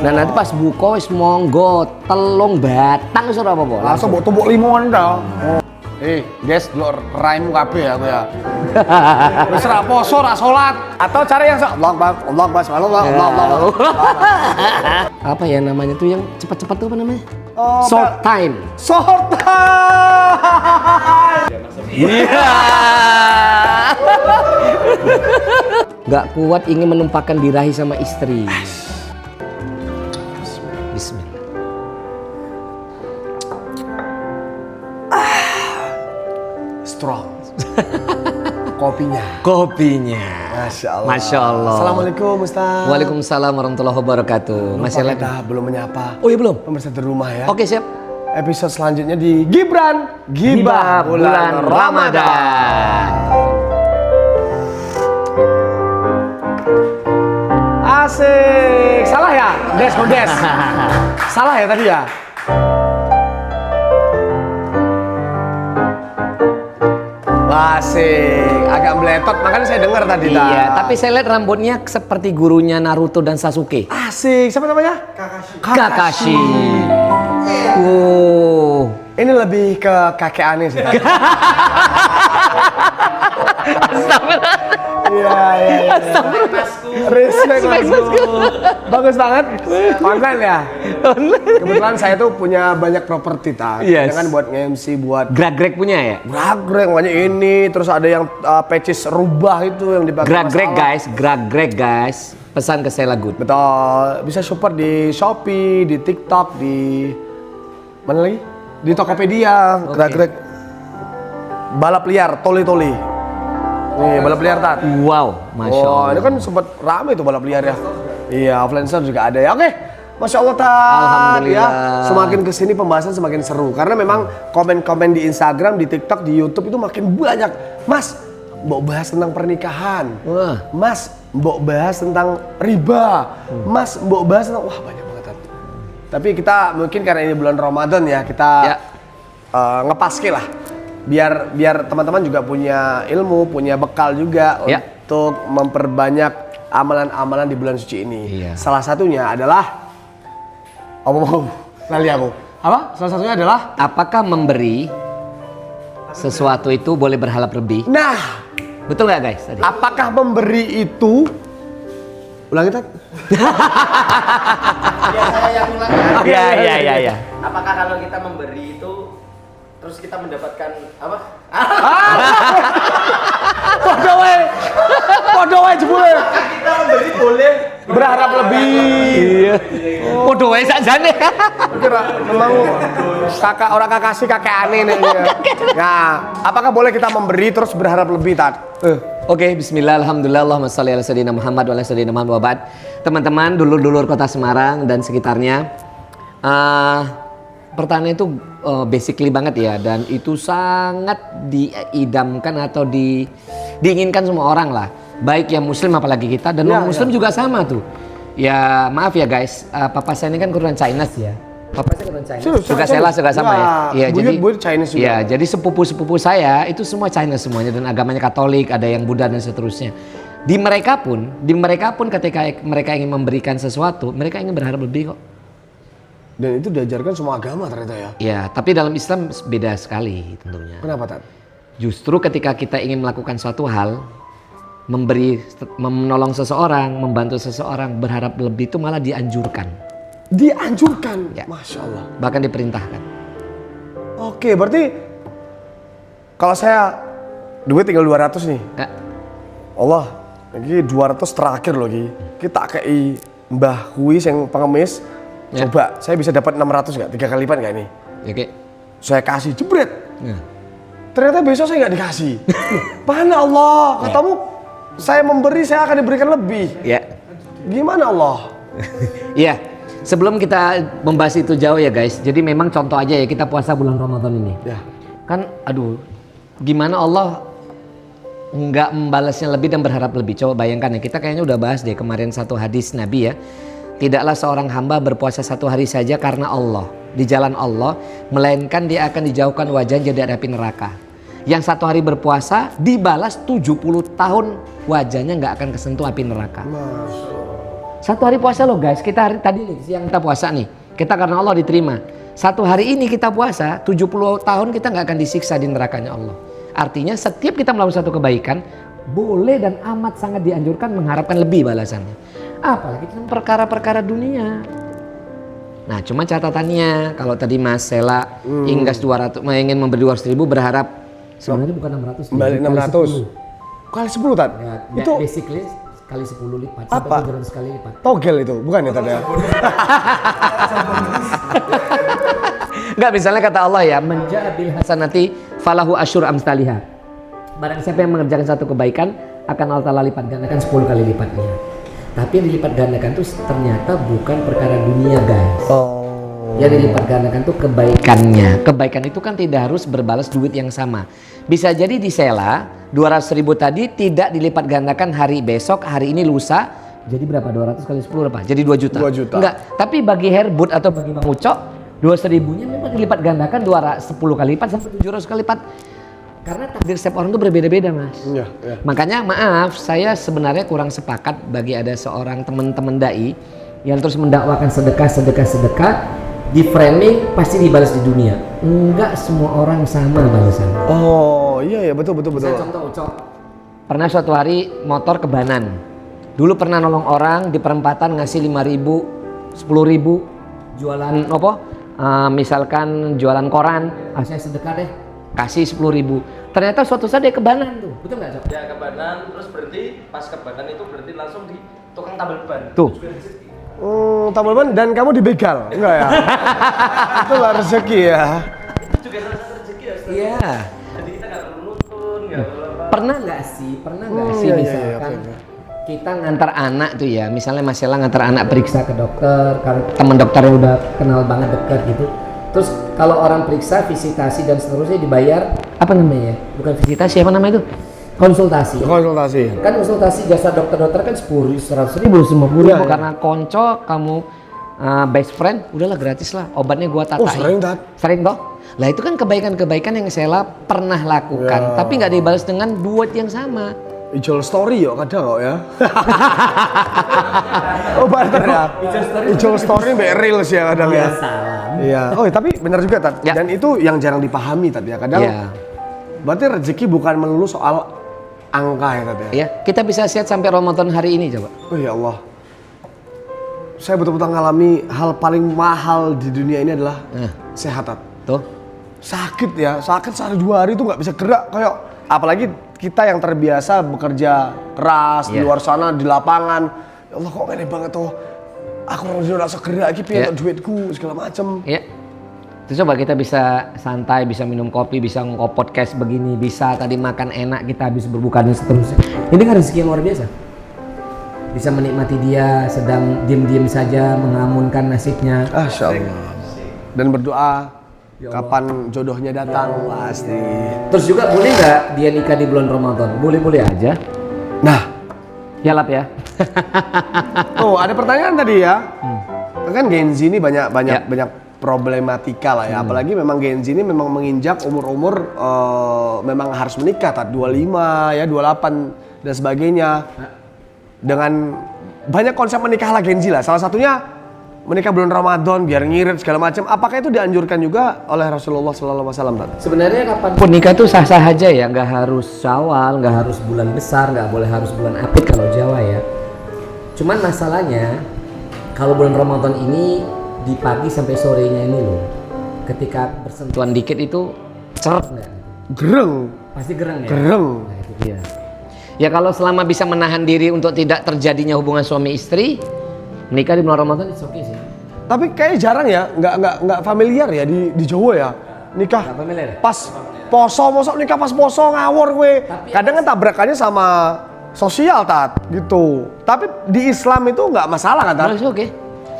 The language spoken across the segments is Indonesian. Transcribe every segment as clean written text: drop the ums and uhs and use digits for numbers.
Nah nanti pas buka wis monggo telung batang wis ora apa-apa. Langsung mbok tumbuk limongan ta. Guys, delok raimu kabeh aku ya. Wis ra poso, ra salat. Atau cara yang Allah Bas, Allah. Apa ya namanya tuh yang cepat-cepat tuh apa namanya? Short time. Short time. Iya. Gak kuat ingin menumpahkan birahi sama istri. Bismillah. Strong. Kopinya. Masya Allah. Masya Allah. Assalamualaikum Ustaz. Waalaikumsalam warahmatullahi wabarakatuh. Masih Lupa lagi? kita belum menyapa. Oh iya belum? Pemirsa di rumah ya. Oke siap. Episode selanjutnya di Gibran Gibah bulan Ramadan. Asik. Salah ya? Des. Salah ya tadi ya? Asik. Agak meletot, makanya saya dengar tadi. Iya, tapi saya lihat rambutnya seperti gurunya Naruto dan Sasuke. Asik. Siapa namanya? Kakashi. Oh. Ini lebih ke kakek aneh sih. Iya. Respect Masku. Bagus banget. Online ya? Kebetulan saya tuh punya banyak properti Yes. Jangan buat nge-MC, buat Greg punya ya? Greg, makanya ini. Terus ada yang patches rubah itu yang dipakai Greg guys. Pesan ke Sela Good. Betul. Bisa support di Shopee, di TikTok, di mana lagi? Di Tokopedia. Okay. Greg. Balap liar, toli. Nih, balap liar Tat. Wow, Masya Allah. Ini kan sempat rame tuh balap liar ya. Iya, offline store juga ada ya. Oke. Masya Allah Tat. Alhamdulillah. Ya, semakin kesini pembahasan semakin seru. Karena memang komen-komen di Instagram, di TikTok, di YouTube itu makin banyak. Mas, mbok bahas tentang pernikahan. Wah. Mas, mbok bahas tentang riba. Mas, mbok bahas tentang banyak banget Tat. Tapi kita mungkin karena ini bulan Ramadan ya, kita ngepaske lah. Biar teman-teman juga punya ilmu, punya bekal juga untuk memperbanyak amalan-amalan di bulan suci ini. Iya. Salah satunya adalah lali aku. Apa? Salah satunya adalah apakah memberi sesuatu itu boleh berharap lebih? nah, Betul nggak guys tadi? apakah memberi itu ulangi Tat? Saya yang ulang. Iya. Apakah kalau kita memberi itu terus kita mendapatkan apa? Podo wae jebule. Kita memberi boleh Berharap lebih. Iya. Podo wae sakjane. Kira memang orang kakak aneh nih. Nah, apakah boleh kita memberi terus berharap lebih Tat? Oke, bismillah, alhamdulillah, Allahumma sholli ala sayyidina Muhammad wa ala sayyidina Muhammad wa ba'd. Teman-teman, dulur-dulur kota Semarang dan sekitarnya. Pertanyaan itu basically banget ya, dan itu sangat diidamkan atau diinginkan semua orang lah, baik yang muslim apalagi kita dan non muslim juga sama tuh. Ya maaf ya guys, papa saya ini kan keturunan Chinese ya. Papa saya keturunan Chinese. Juga sama ya. Iya, buyut Chinese juga. Ya, jadi sepupu-sepupu saya itu semua Chinese semuanya, dan agamanya Katolik, ada yang Buddha dan seterusnya. Di mereka pun ketika mereka ingin memberikan sesuatu, mereka ingin berharap lebih kok. Dan itu diajarkan semua agama ternyata ya. Ya, tapi dalam Islam beda sekali tentunya. Kenapa Tat? Justru ketika kita ingin melakukan suatu hal, menolong seseorang, membantu seseorang, berharap lebih itu malah dianjurkan. Dianjurkan? Ya. Masya Allah. Bahkan diperintahkan. Oke, berarti kalau saya duit tinggal 200 nih. Ya. Allah, ini 200 terakhir loh Ki. Kita kei Mbah Kuis yang pengemis. Ya. Coba, saya bisa dapat 600 nggak? 3 kali lipat nggak ini? Oke. Saya kasih, jebret. Ya. Ternyata besok saya nggak dikasih. Mana Allah? Katamu, saya memberi, saya akan diberikan lebih. Ya. Gimana Allah? Iya. Sebelum kita membahas itu jauh ya guys. Jadi memang contoh aja ya, kita puasa bulan Ramadan ini. Ya. Kan aduh, gimana Allah nggak membalasnya lebih dan berharap lebih. Coba bayangkan ya, kita kayaknya udah bahas deh kemarin satu hadis Nabi ya. Tidaklah seorang hamba berpuasa satu hari saja karena Allah, di jalan Allah, melainkan dia akan dijauhkan wajahnya dari api neraka. Yang satu hari berpuasa dibalas 70 tahun wajahnya nggak akan kesentuh api neraka. Satu hari puasa loh guys, kita hari tadi nih siang kita puasa nih. Kita karena Allah diterima. Satu hari ini kita puasa, 70 tahun kita nggak akan disiksa di nerakanya Allah. Artinya setiap kita melakukan satu kebaikan, boleh dan amat sangat dianjurkan mengharapkan lebih balasannya. Apalagi dalam perkara-perkara dunia. Nah cuma catatannya, kalau tadi Mas Sela inggas 200, ingin memberi 200 ribu berharap sebenarnya bukan 600. Balik 600. Kali 10 Tat? Ya, Itu basically kali 10 lipat apa? sampai 700 kali lipat. Togel itu, bukan ya Tat ya? Enggak, misalnya kata Allah ya, menjabil hasanati falahu asyur amsalihah. Barang siapa yang mengerjakan satu kebaikan akan Allah Ta'ala lipat gandakan 10 kali lipatnya. Tapi yang dilipat gandakan itu ternyata bukan perkara dunia guys. Oh. Yang dilipat gandakan itu kebaikannya. Kebaikan itu kan tidak harus berbalas duit yang sama. Bisa jadi di Sela 200 ribu tadi tidak dilipat gandakan hari besok, hari ini lusa. Jadi berapa? 200 kali 10 berapa? Jadi 2 juta. 2 juta. Enggak, tapi bagi Herbut atau bagi Bang Ucok 200 ribunya memang dilipat gandakan 10 kali lipat sampai 700 kali lipat. Karena takdir setiap orang itu berbeda-beda Mas. Iya, iya. Makanya maaf, saya sebenarnya kurang sepakat bagi ada seorang teman-teman dai yang terus mendakwakan sedekah, di framing pasti dibalas di dunia. Enggak semua orang sama balasannya. Oh, iya betul. Misalnya contoh Ucok, pernah suatu hari motor kebanan. Dulu pernah nolong orang di perempatan ngasih 5.000, 10.000, jualan apa? Misalkan jualan koran, saya sedekah deh, kasih 10.000. Ternyata suatu saat dia kebanan tuh, betul nggak Cok? Ya kebanan, terus berhenti, pas kebanan itu berhenti langsung di tukang tambal ban. Tuh. Tambal ban dan kamu dibegal, enggak ya? Itu lah rezeki ya. Itu juga salah satu rezeki ya Ustaz. Iya. Jadi kita nggak perlu nutun, nggak perlu apa. Pernah nggak sih Iya, misalkan oke. kita ngantar anak tuh ya, misalnya Mas Sela ngantar anak periksa ke dokter, karena teman dokternya udah kenal banget dekat gitu. Terus kalau orang periksa, visitasi dan seterusnya dibayar apa namanya? Bukan visitasi, apa namanya itu? Konsultasi. Kan konsultasi jasa dokter-dokter kan 10, 100 ribu, 50 ribu. Iya. Karena konco kamu best friend, udahlah gratis lah. Obatnya gua tatai. Oh, sering, Tat. Sering toh? Lah itu kan kebaikan-kebaikan yang Sela pernah lakukan, Ya. tapi nggak dibalas dengan duit yang sama. Ijol story ya kadang kok ya. Oh barter ya. Ijol story mbak reels ya kadang ya. Salam. Iya. Oh tapi benar juga Tat. Ya. Dan itu yang jarang dipahami Tat ya. Kadang Iya. berarti rezeki bukan melulu soal angka ya Tat ya. Iya, kita bisa sehat sampai Ramadan hari ini coba. Oh ya Allah. Saya betul-betul ngalami hal paling mahal di dunia ini adalah sehat Tat. Tuh. Sakit ya, sakit sehari 2 hari itu nggak bisa gerak kayak apalagi kita yang terbiasa bekerja keras di Iya. luar sana di lapangan. Ya Allah kok gini banget tuh. Aku udah rasa gerak lagi Iya. pengen duitku segala macem. Iya. Terus coba kita bisa santai, bisa minum kopi, bisa ngokop podcast begini, bisa tadi makan enak, kita habis berbuka dan seterusnya. Ini kan rezeki yang luar biasa. Bisa menikmati dia sedang diem-diem saja mengamunkan nasibnya. Masya Allah. Dan berdoa kapan jodohnya datang pasti. Terus juga boleh nggak dia nikah di bulan Ramadan? Boleh-boleh aja. Nah, Ya Lap ya. oh ada pertanyaan tadi ya. Kan Gen Z ini banyak Ya. problematika lah ya. Apalagi memang Gen Z ini memang menginjak umur-umur memang harus menikah, 25 ya, 28 dan sebagainya. Dengan banyak konsep menikah lah Gen Z lah. Salah satunya menikah bulan Ramadan biar ngirit segala macam. Apakah itu dianjurkan juga oleh Rasulullah sallallahu alaihi wasallam? Sebenarnya kapanpun nikah itu sah-sah aja ya, nggak harus Syawal, nggak harus bulan besar, nggak boleh harus bulan Apit kalau Jawa ya. Cuman masalahnya kalau bulan Ramadan ini di pagi sampai sorenya ini loh, ketika bersentuhan dikit itu ceret nggak? Gereng, Pasti gereng ya. gereng. Nah itu dia. Ya kalau selama bisa menahan diri untuk tidak terjadinya hubungan suami istri, menikah di bulan Ramadan itu oke sih. Tapi kayaknya jarang ya, nggak familiar ya di Jawa ya nikah. Nggak familiar ya? Pas poso, mosok nikah pas poso ngawur gue. Tapi Kadang kan tabrakannya sama sosial Tat gitu. Tapi di Islam itu nggak masalah kan Tat? Oke. Okay.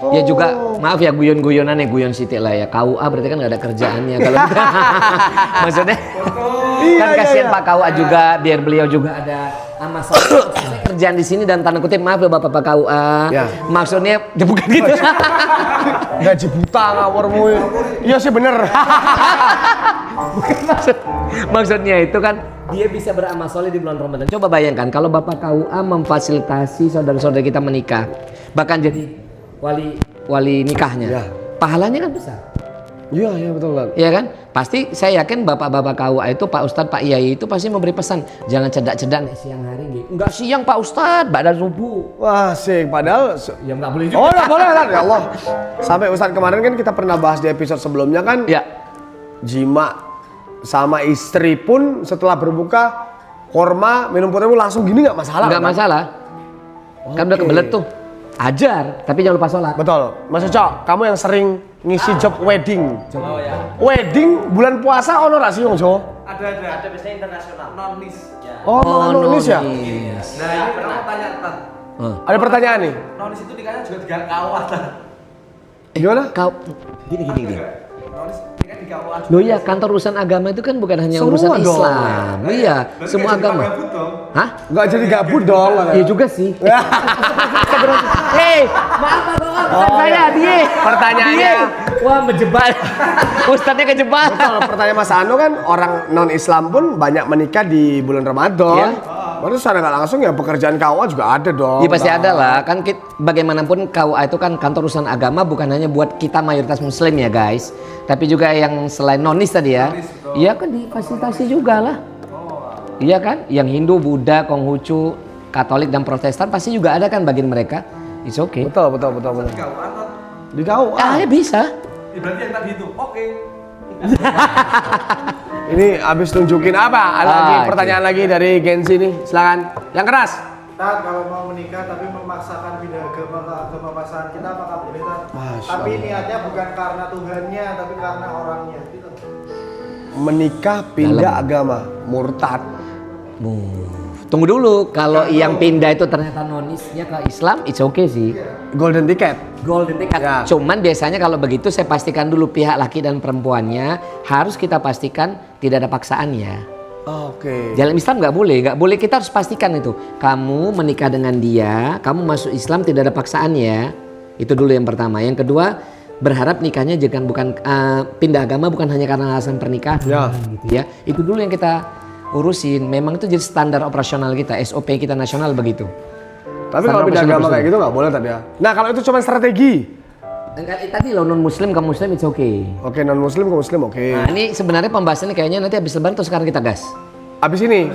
Ya juga maaf ya guyon-guyonan ya, guyon Siti lah ya. KUA berarti kan nggak ada kerjaannya kalau maksudnya kan kasihan Pak KUA juga biar beliau juga ada masalah. Saya kerjaan di sini dan tanda kutip maaf ya Bapak KUA. Ya. Maksudnya ya bukan gitu. Gaji buta ngawur gue. Iya sih bener. Bukan maksudnya itu kan dia bisa beramal soleh di bulan Ramadan. Coba bayangkan kalau Bapak KUA memfasilitasi saudara-saudara kita menikah. bahkan jadi wali nikahnya. Ya. Pahalanya kan besar. Iya, iya betul Ustaz. Iya kan? Pasti saya yakin bapak-bapak KUA itu, Pak Ustadz, Pak Yai itu pasti memberi pesan, jangan cedak-cedak nih siang hari nih. Enggak siang Pak Ustadz, badan subuh. Wah, sih padahal Ya enggak boleh juga. oh, enggak boleh Ustaz. Ya Allah. Sampai Ustaz kemarin kan kita pernah bahas di episode sebelumnya kan Ya. jima sama istri pun setelah berbuka korma minum putih langsung gini nggak masalah. Enggak kan? masalah. Kan udah Oke. kebelet tuh. Ajar, tapi jangan lupa sholat. Betul. Mas Uco, kamu yang sering ngisi job wedding. Oh ya. Wedding bulan puasa ono ra sih Wong Jo? Ada biasanya internasional. Non-nis. Ya. Oh, nonis ya? nonis. Nah, ini pernah mau tanya Tan. Ada pertanyaan nih. Non-nis itu nikahnya juga 3 kawat. Gimana? Kau gini. Non-nis nikah 3 kawat. Loh ya, kantor urusan agama itu kan bukan hanya Semua urusan dong. Islam. Iya, semua agama. Hah? Enggak jadi gabut dong. Iya juga sih. Hei, maaf bukan saya, dia. Pertanyaannya. Dia. Wah, menjebak. Ustadznya kejebak. Kalau pertanyaan Mas Anu kan orang non Islam pun banyak menikah di bulan Ramadan. Berarti secara nggak langsung ya pekerjaan KUA juga ada dong. Iya pasti ada lah. Kan bagaimanapun KUA itu kan kantor urusan agama bukan hanya buat kita mayoritas muslim ya guys. Tapi juga yang selain nonis tadi ya. Iya kan difasilitasi juga lah. Iya kan? Yang Hindu, Buddha, Konghucu, Katolik dan Protestan pasti juga ada kan bagian mereka. It's okay. Betul. Di KUA. Ah, ya bisa. Berarti yang tadi itu. Oke. Ini abis tunjukin apa? Ada lagi pertanyaan lagi dari Gen Z nih. Silakan. Yang keras. Tat, kalau mau menikah tapi memaksakan pindah agama ke agama pasangan kita apakah boleh Tat? Masya Tapi Allah. niatnya bukan karena Tuhannya tapi karena orangnya gitu. Menikah pindah agama, murtad. Tunggu dulu, kalau yang pindah itu ternyata nonisnya ke Islam, it's okay sih. Golden ticket. Golden ticket. Ya. Cuman biasanya kalau begitu saya pastikan dulu pihak laki dan perempuannya harus kita pastikan tidak ada paksaannya. Oke. Dalam Islam nggak boleh kita harus pastikan itu. Kamu menikah dengan dia, kamu masuk Islam tidak ada paksaannya. Itu dulu yang pertama. Yang kedua, berharap nikahnya jangan bukan pindah agama bukan hanya karena alasan pernikahan Ya. gitu ya. Itu dulu yang kita urusin. Memang itu jadi standar operasional kita, SOP kita nasional begitu. Tapi Standar kalau pindah operasional agama kayak gitu nggak boleh tadi ya. Nah kalau itu cuma strategi. Tadi lo non muslim ke muslim it's okay. Oke non muslim ke muslim oke. Nah, ini sebenarnya pembahasannya kayaknya nanti habis lebaran atau sekarang kita gas. Abis ini.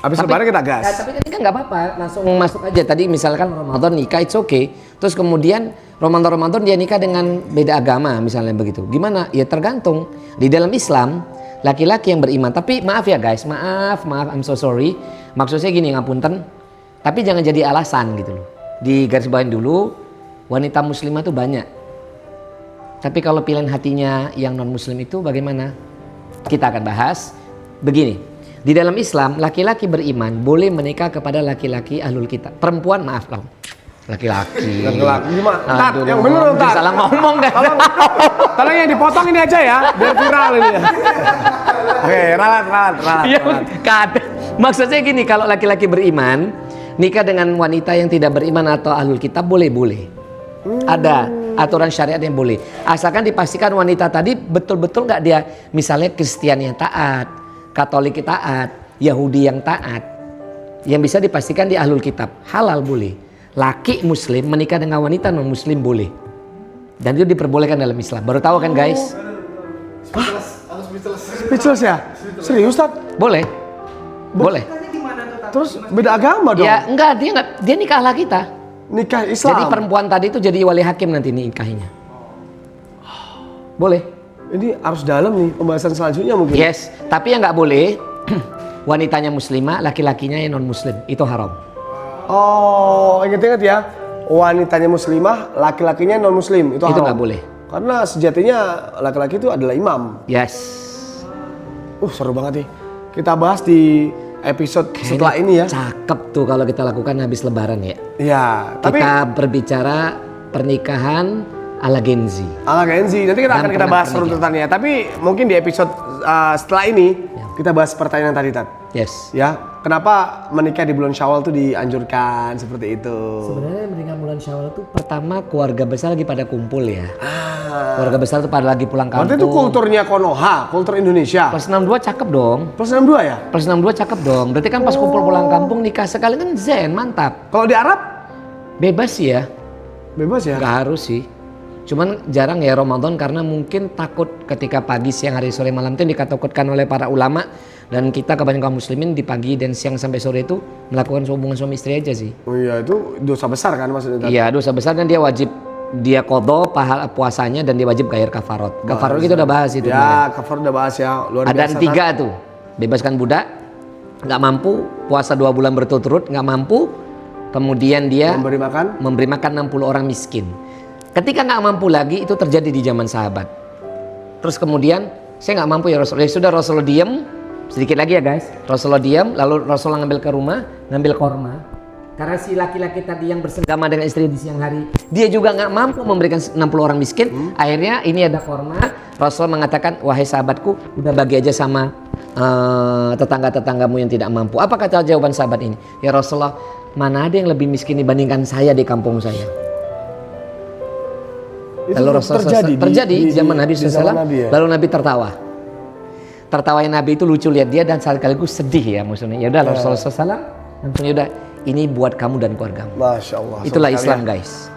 Abis lebaran kita gas. Ya, tapi ini kan nggak apa-apa, langsung masuk aja. Tadi misalkan Ramadan nikah it's okay. Terus kemudian Ramadan dia nikah dengan beda agama misalnya begitu. Gimana? Ya tergantung. Di dalam Islam laki-laki yang beriman. Tapi maaf ya guys, maaf, I'm so sorry. Maksudnya gini, ngapunten. Tapi jangan jadi alasan gitu loh. Di garis bawahin dulu, wanita muslimah tuh banyak. Tapi kalau pilihan hatinya yang non muslim itu bagaimana? Kita akan bahas. Begini, di dalam Islam laki-laki beriman boleh menikah kepada laki-laki ahlul kitab. Perempuan maaf loh. Laki-laki. Laki-laki gimana? Tat, Aduh, yang bener dong Tat. salah ngomong kan. Tolong yang dipotong ini aja ya, biar viral ini ya. Oke, ralat. Iya, kadang. Maksudnya gini, kalau laki-laki beriman nikah dengan wanita yang tidak beriman atau ahlul kitab boleh. Ada aturan syariat yang boleh. Asalkan dipastikan wanita tadi betul-betul nggak dia misalnya Kristen yang taat, Katolik yang taat, Yahudi yang taat. Yang bisa dipastikan di ahlul kitab halal boleh. Laki muslim menikah dengan wanita non muslim boleh. Dan itu diperbolehkan dalam Islam. Baru tahu kan guys? Speechless ya? Serius Tat? Boleh. Terus beda agama dong? Ya enggak, dia nikah lah kita. Nikah Islam? Jadi perempuan tadi itu jadi wali hakim nanti nikahinya. Boleh. Ini harus dalam nih pembahasan selanjutnya mungkin. Yes, tapi yang nggak boleh wanitanya muslimah, laki-lakinya yang non muslim. Itu haram. Oh, ingat-ingat ya. Wanitanya muslimah, laki-lakinya non muslim. Itu haram. Itu nggak boleh. Karena sejatinya laki-laki itu adalah imam. Yes. Seru banget nih. Kita bahas di episode setelah ini ya. Cakep tuh kalau kita lakukan habis lebaran ya. Iya, tapi Kita berbicara pernikahan ala Gen Z. ala Gen Z, nanti kita Dan akan kita bahas pernikahan. runtutannya. Tapi mungkin di episode setelah ini kita bahas pertanyaan tadi Tat. Yes. Ya, kenapa menikah di bulan Syawal tuh dianjurkan seperti itu? Sebenarnya menikah bulan Syawal itu pertama keluarga besar lagi pada kumpul ya. Keluarga besar tuh pada lagi pulang kampung. Berarti itu kulturnya Konoha, kultur Indonesia. Plus 62 cakep dong. Plus 62 ya? Plus 62 cakep dong. Berarti kan pas kumpul pulang kampung nikah sekali kan zen, mantap. Kalau di Arab? Bebas sih ya. Bebas ya? Nggak harus sih. Cuman jarang ya Ramadan karena mungkin takut ketika pagi, siang, hari, sore, malam itu dikatakan oleh para ulama, dan kita kebanyakan kaum muslimin di pagi dan siang sampai sore itu melakukan hubungan suami istri aja sih. Oh iya, itu dosa besar kan maksudnya? Iya, dosa besar, dan dia wajib qadha pahala puasanya, dan dia wajib bayar kafarot. Kafarot kita udah bahas itu. Ya, kafarot udah bahas ya. Luar Ada biasa. 3 tuh. Bebaskan budak, nggak mampu, puasa 2 bulan berturut-turut, nggak mampu, kemudian dia memberi makan 60 orang miskin. Ketika nggak mampu lagi, itu terjadi di zaman sahabat. Terus kemudian, saya nggak mampu ya Rasulullah. Ya sudah, Rasulullah diam. Sedikit lagi ya guys. Rasulullah diam, lalu Rasulullah ngambil ke rumah, ngambil korma. Karena si laki-laki tadi yang bersenggama dengan istri di siang hari, dia juga nggak mampu memberikan 60 orang miskin. Akhirnya ini ada korma. Rasul mengatakan, wahai sahabatku, udah bagi aja sama tetangga-tetanggamu yang tidak mampu. Apa kata jawaban sahabat ini? Ya Rasulullah, mana ada yang lebih miskin dibandingkan saya di kampung saya? Itu Lalu Rasulullah terjadi di zaman Nabi SAW. Ya? Lalu Nabi tertawa. Tertawanya Nabi itu lucu lihat dia, dan sekaligus sedih ya maksudnya. Ya udah Rasulullah SAW langsung, ya udah ini buat kamu dan keluargamu. Masya Allah. Itulah Islam guys.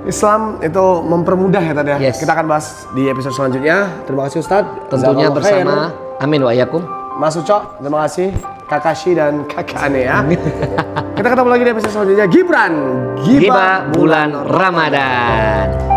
Islam itu mempermudah ya tadi ya. Yes. Kita akan bahas di episode selanjutnya. Terima kasih Ustadz. Tentunya bersama. Amin wa yakum. Mas Ucok, terima kasih. Kakashi dan Kakak Ane ya. Kita ketemu lagi di episode selanjutnya. Gibran, Giba bulan Ramadan.